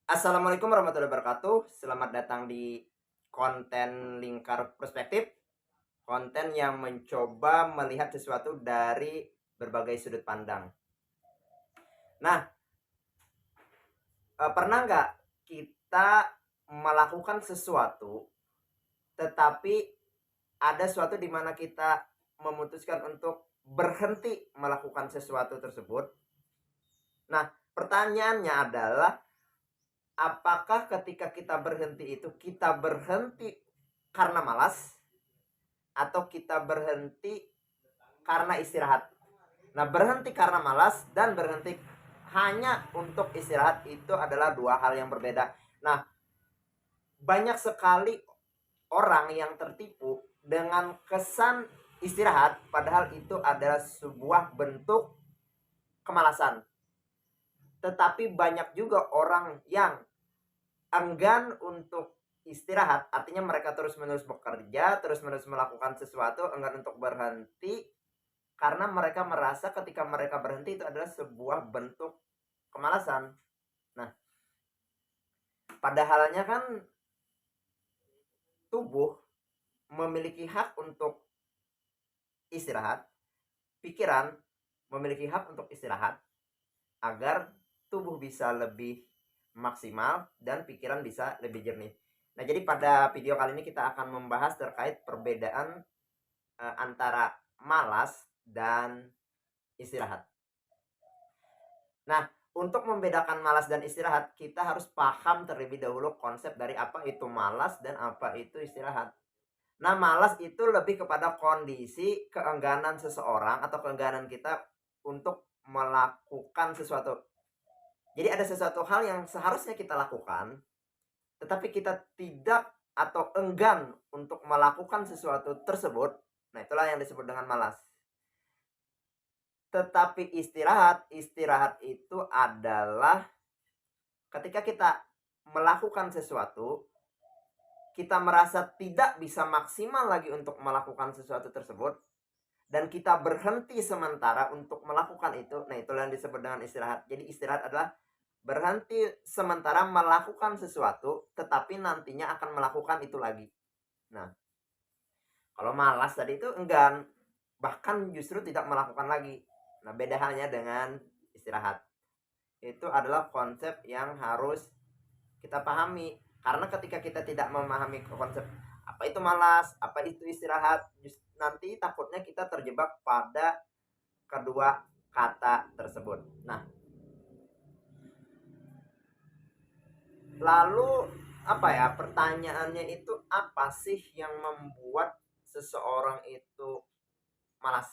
Assalamualaikum warahmatullahi wabarakatuh. Selamat datang di konten Lingkar Perspektif, konten yang mencoba melihat sesuatu dari berbagai sudut pandang. Nah, pernah nggak kita melakukan sesuatu, tetapi ada suatu di mana kita memutuskan untuk berhenti melakukan sesuatu tersebut? Nah, pertanyaannya adalah, apakah ketika kita berhenti itu kita berhenti karena malas atau kita berhenti karena istirahat? Nah, berhenti karena malas dan berhenti hanya untuk istirahat itu adalah dua hal yang berbeda. Nah, banyak sekali orang yang tertipu dengan kesan istirahat, padahal itu adalah sebuah bentuk kemalasan. Tetapi banyak juga orang yang enggan untuk istirahat, artinya mereka terus-menerus bekerja, terus-menerus melakukan sesuatu, enggan untuk berhenti karena mereka merasa ketika mereka berhenti itu adalah sebuah bentuk kemalasan. Nah, padahalnya kan tubuh memiliki hak untuk istirahat, pikiran memiliki hak untuk istirahat agar tubuh bisa lebih maksimal dan pikiran bisa lebih jernih. Nah, jadi pada video kali ini kita akan membahas terkait perbedaan antara malas dan istirahat. Nah, untuk membedakan malas dan istirahat, kita harus paham terlebih dahulu konsep dari apa itu malas dan apa itu istirahat. Nah, malas itu lebih kepada kondisi keengganan seseorang atau keengganan kita untuk melakukan sesuatu. Jadi ada sesuatu hal yang seharusnya kita lakukan, tetapi kita tidak atau enggan untuk melakukan sesuatu tersebut. Nah, itulah yang disebut dengan malas. Tetapi istirahat itu adalah ketika kita melakukan sesuatu, kita merasa tidak bisa maksimal lagi untuk melakukan sesuatu tersebut, dan kita berhenti sementara untuk melakukan itu. Nah, itulah yang disebut dengan istirahat. Jadi istirahat adalah berhenti sementara melakukan sesuatu, tetapi nantinya akan melakukan itu lagi. Nah, kalau malas tadi itu enggan, bahkan justru tidak melakukan lagi. Nah, beda halnya dengan istirahat. Itu adalah konsep yang harus kita pahami. Karena ketika kita tidak memahami konsep apa itu malas, apa itu istirahat, nanti takutnya kita terjebak pada kedua kata tersebut. Nah, lalu apa ya, pertanyaannya itu apa sih yang membuat seseorang itu malas?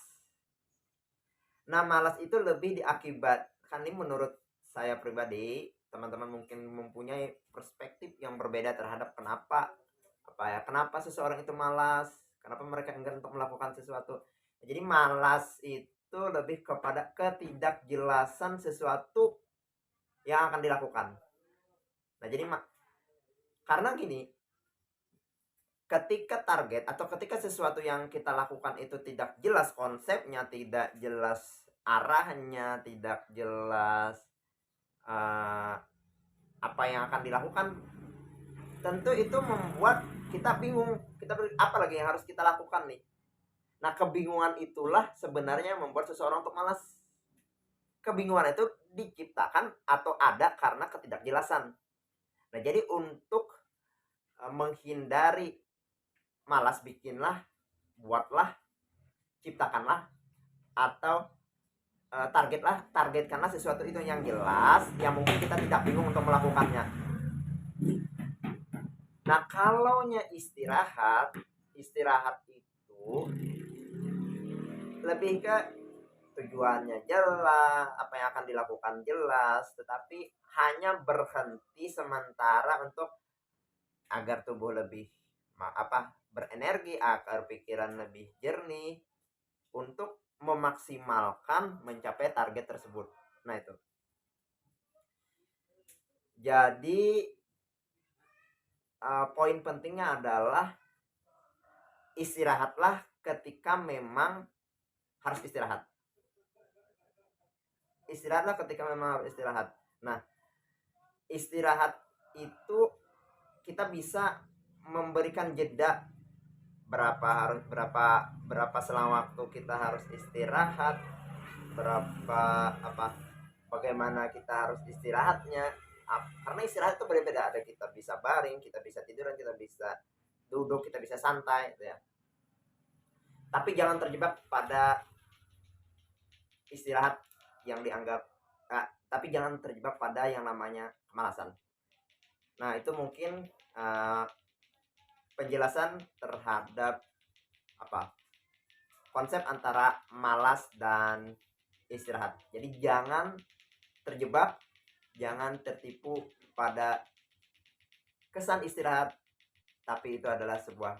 Nah, malas itu lebih diakibatkan, ini menurut saya pribadi, teman-teman mungkin mempunyai perspektif yang berbeda terhadap kenapa seseorang itu malas, kenapa mereka enggan untuk melakukan sesuatu. Jadi malas itu lebih kepada ketidakjelasan sesuatu yang akan dilakukan. Nah, jadi karena gini, ketika target atau ketika sesuatu yang kita lakukan itu tidak jelas konsepnya, tidak jelas arahnya, tidak jelas uh, apa yang akan dilakukan, tentu itu membuat kita bingung. Kita apa lagi yang harus kita lakukan nih? Nah, kebingungan itulah sebenarnya yang membuat seseorang untuk malas. Kebingungan itu diciptakan atau ada karena ketidakjelasan. Nah, jadi untuk menghindari malas, buatlah, ciptakanlah, atau targetkanlah sesuatu itu yang jelas, yang mungkin kita tidak bingung untuk melakukannya. Nah, kalau istirahat itu lebih ke tujuannya jelas, apa yang akan dilakukan jelas, tetapi hanya berhenti sementara untuk agar tubuh lebih berenergi, agar pikiran lebih jernih, untuk memaksimalkan mencapai target tersebut. Nah, itu. Jadi poin pentingnya adalah istirahatlah ketika memang harus istirahat. Istirahatlah ketika memang harus istirahat. Nah, istirahat itu kita bisa memberikan jeda berapa selama waktu kita harus istirahat, berapa apa bagaimana kita harus istirahatnya. Karena istirahat itu berbeda, ada kita bisa baring, kita bisa tiduran, kita bisa duduk, kita bisa santai gitu ya. Tapi jangan terjebak pada istirahat yang dianggap tapi jangan terjebak pada yang namanya kemalasan. Nah, itu mungkin penjelasan terhadap konsep antara malas dan istirahat. Jadi jangan terjebak, jangan tertipu pada kesan istirahat, tapi itu adalah sebuah